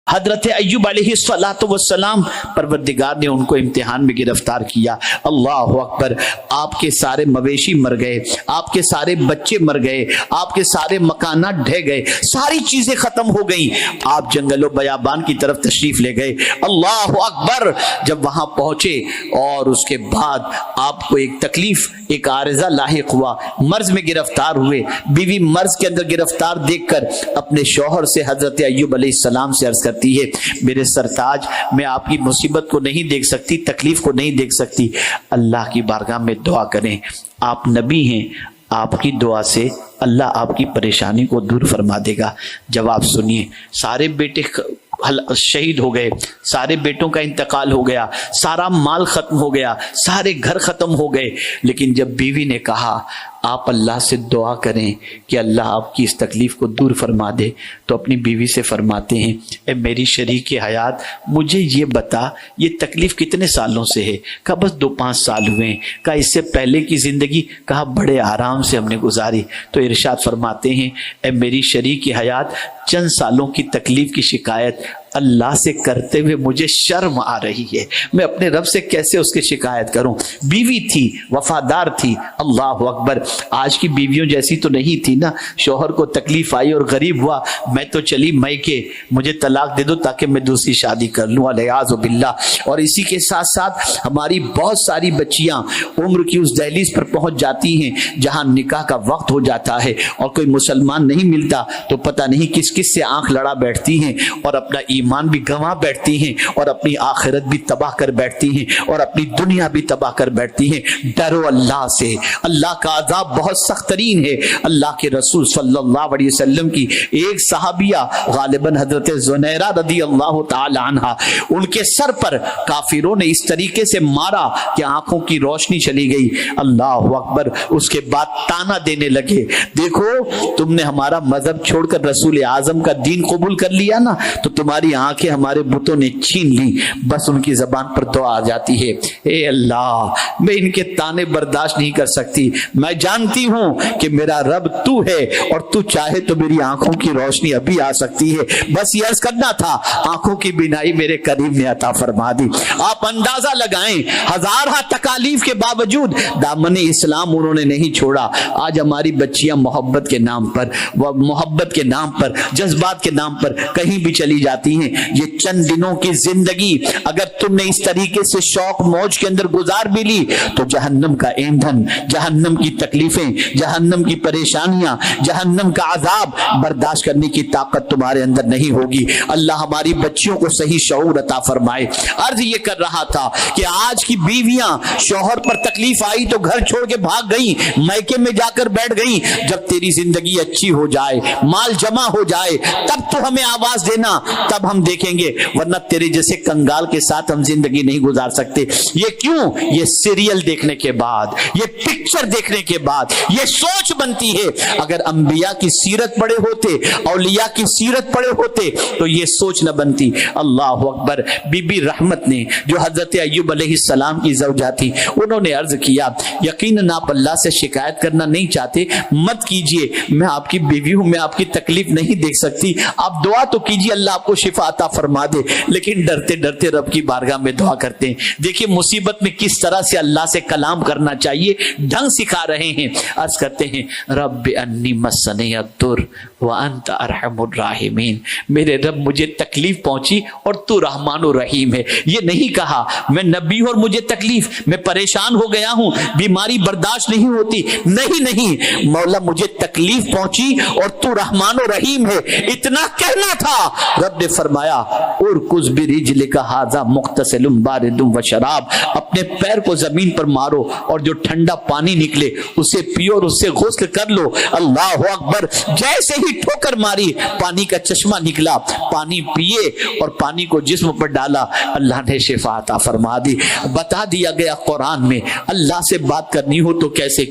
حضرت ایوب علیہ السلام پروردگار نے ان کو امتحان میں گرفتار کیا. اللہ اکبر. آپ کے سارے مویشی مر گئے, آپ کے سارے بچے مر گئے, آپ کے سارے مکانات ڈھہ گئے, ساری چیزیں ختم ہو گئیں. آپ جنگل و بیابان کی طرف تشریف لے گئے. اللہ اکبر. جب وہاں پہنچے اور اس کے بعد آپ کو ایک تکلیف, ایک عارضہ لاحق ہوا, مرض میں گرفتار ہوئے. بیوی مرض کے اندر گرفتار دیکھ کر اپنے شوہر سے حضرت ایوب علیہ السلام سے عرض کرتی ہے, میرے سرتاج, میں آپ کی مصیبت کو نہیں دیکھ سکتی, تکلیف کو نہیں دیکھ سکتی, اللہ کی بارگاہ میں دعا کریں. آپ نبی ہیں, آپ کی دعا سے اللہ آپ کی پریشانی کو دور فرما دے گا. جواب سنیے. سارے بیٹے شہید ہو گئے, سارے بیٹوں کا انتقال ہو گیا, سارا مال ختم ہو گیا, سارے گھر ختم ہو گئے. لیکن جب بیوی نے کہا آپ اللہ سے دعا کریں کہ اللہ آپ کی اس تکلیف کو دور فرما دے, تو اپنی بیوی سے فرماتے ہیں, اے میری شریک حیات, مجھے یہ بتا یہ تکلیف کتنے سالوں سے ہے؟ کہا بس 2-5 سال ہوئے ہیں. کہا اس سے پہلے کی زندگی؟ کہا بڑے آرام سے ہم نے گزاری. تو ارشاد فرماتے ہیں, اے میری شریک حیات, چند سالوں کی تکلیف کی شکایت اللہ سے کرتے ہوئے مجھے شرم آ رہی ہے, میں اپنے رب سے کیسے اس کی شکایت کروں. بیوی تھی, وفادار تھی. اللہ اکبر. آج کی بیویوں جیسی تو نہیں تھی نا. شوہر کو تکلیف آئی اور غریب ہوا, میں تو چلی میکے, مجھے طلاق دے دو تاکہ میں دوسری شادی کر لوں, والعیاذ باللہ. اور اسی کے ساتھ ساتھ ہماری بہت ساری بچیاں عمر کی اس دہلیز پر پہنچ جاتی ہیں جہاں نکاح کا وقت ہو جاتا ہے اور کوئی مسلمان نہیں ملتا, تو پتہ نہیں کس کس سے آنکھ لڑا بیٹھتی ہیں اور اپنا ایمان بھی گنوا بیٹھتی ہیں اور اپنی آخرت بھی تباہ کر بیٹھتی ہیں اور اپنی دنیا بھی تباہ کر بیٹھتی ہیں. ڈرو اللہ سے, اللہ کا عذاب بہت سخت ترین ہے. اللہ کے رسول صلی اللہ علیہ وسلم کی ایک صحابیہ, غالباً حضرت زنیرہ رضی اللہ تعالی عنہ, ان کے سر پر کافروں نے اس طریقے سے مارا کہ آنکھوں کی روشنی چلی گئی. اللہ اکبر. اس کے بعد تانا دینے لگے, دیکھو تم نے ہمارا مذہب چھوڑ کر رسول اعظم کا دین قبول کر لیا نا, تو تمہاری آنکھیں ہمارے بتوں نے چھین لی. بس ان کی زبان پر دعا آ جاتی ہے, اے اللہ, میں ان کے تانے برداشت نہیں کر سکتی, میں جانتی ہوں کہ میرا رب تو ہے اور تو چاہے تو میری آنکھوں کی روشنی ابھی آ سکتی ہے, بس یہ عرض کرنا تھا, آنکھوں کی بینائی میرے کریم نے عطا فرما دی. آپ اندازہ لگائیں, ہزارہ تکالیف کے باوجود دامن اسلام انہوں نے نہیں چھوڑا. آج ہماری بچیاں محبت کے نام پر, محبت کے نام پر, جذبات کے نام پر کہیں بھی چلی جاتی ہیں. یہ چند دنوں کی زندگی اگر تم نے اس طریقے سے شوق موج کے اندر گزار بھی لی تو جہنم کا ایندھن, جہنم کی تکلیفیں, جہنم کی پریشانیاں, جہنم کا عذاب برداشت کرنے کی طاقت تمہارے اندر نہیں ہوگی. اللہ ہماری بچیوں کو صحیح شعور عطا فرمائے. عرض یہ کر رہا تھا کہ آج کی بیویاں شوہر پر تکلیف آئی تو گھر چھوڑ کے بھاگ گئیں, میکے میں جا کر بیٹھ گئیں. جب تیری زندگی اچھی ہو جائے, مال جمع ہو جائے, تب تو ہمیں آواز دینا, تب ہم دیکھیں گے, ورنہ تیرے جیسے کنگال کے ساتھ ہم زندگی نہیں گزار سکتے. یہ کیوں؟ یہ سیریل دیکھنے کے بعد, یہ پکچر دیکھنے کے بعد یہ سوچ بنتی ہے. اگر انبیاء کی سیرت پڑھے ہوتے, اولیاء کی سیرت پڑھے ہوتے تو یہ سوچ نہ بنتی. اللہ اکبر. بی بی رحمت نے, جو حضرت ایوب علیہ السلام کی زوجہ تھی, انہوں نے عرض کیا, یقیناً آپ اللہ سے شکایت کرنا نہیں چاہتے, مت کیجئے, میں آپ کی بیوی ہوں, میں آپ کی تکلیف نہیں دیکھ سکتی, آپ دعا تو کیجئے اللہ آپ کو شفا عطا فرما دے. لیکن ڈرتے ڈرتے رب کی بارگاہ میں دعا کرتے ہیں. دیکھیں مصیبت میں کس طرح سے اللہ سے کلام کرنا چاہیے, ڈھنگ سکھا رہے ہیں. عرض کرتے ہیں, رب انی مسنی الضر وانت ارحم الراحمین, میرے رب مجھے تکلیف پہنچی اور تو رحمان و رحیم ہے. یہ نہیں کہا میں نبی ہوں اور مجھے تکلیف, میں پریشان ہو گیا ہوں, بیماری برداشت نہیں ہوتی, نہیں, مولا مجھے تکلیف پہنچی اور تو رحمان و رحیم ہے, اتنا کہنا تھا. رب نے فرمایا, ارکض برجلک ھذا مغتسل بارد وشراب, اپنے پیر کو زمین پر مارو اور جو ٹھنڈا پانی نکلے اسے پیو اور اس سے غسل کر لو. اللہ اکبر. جیسے ہی ٹھوکر ماری, پانی کا چشمہ نکلا, پانی پیے اور پانی کو جسم پر ڈالا, اللہ نے شفا عطا فرما دی. بتا دیا گیا قرآن میں, اللہ سے بات کرنی ہو تو کیسے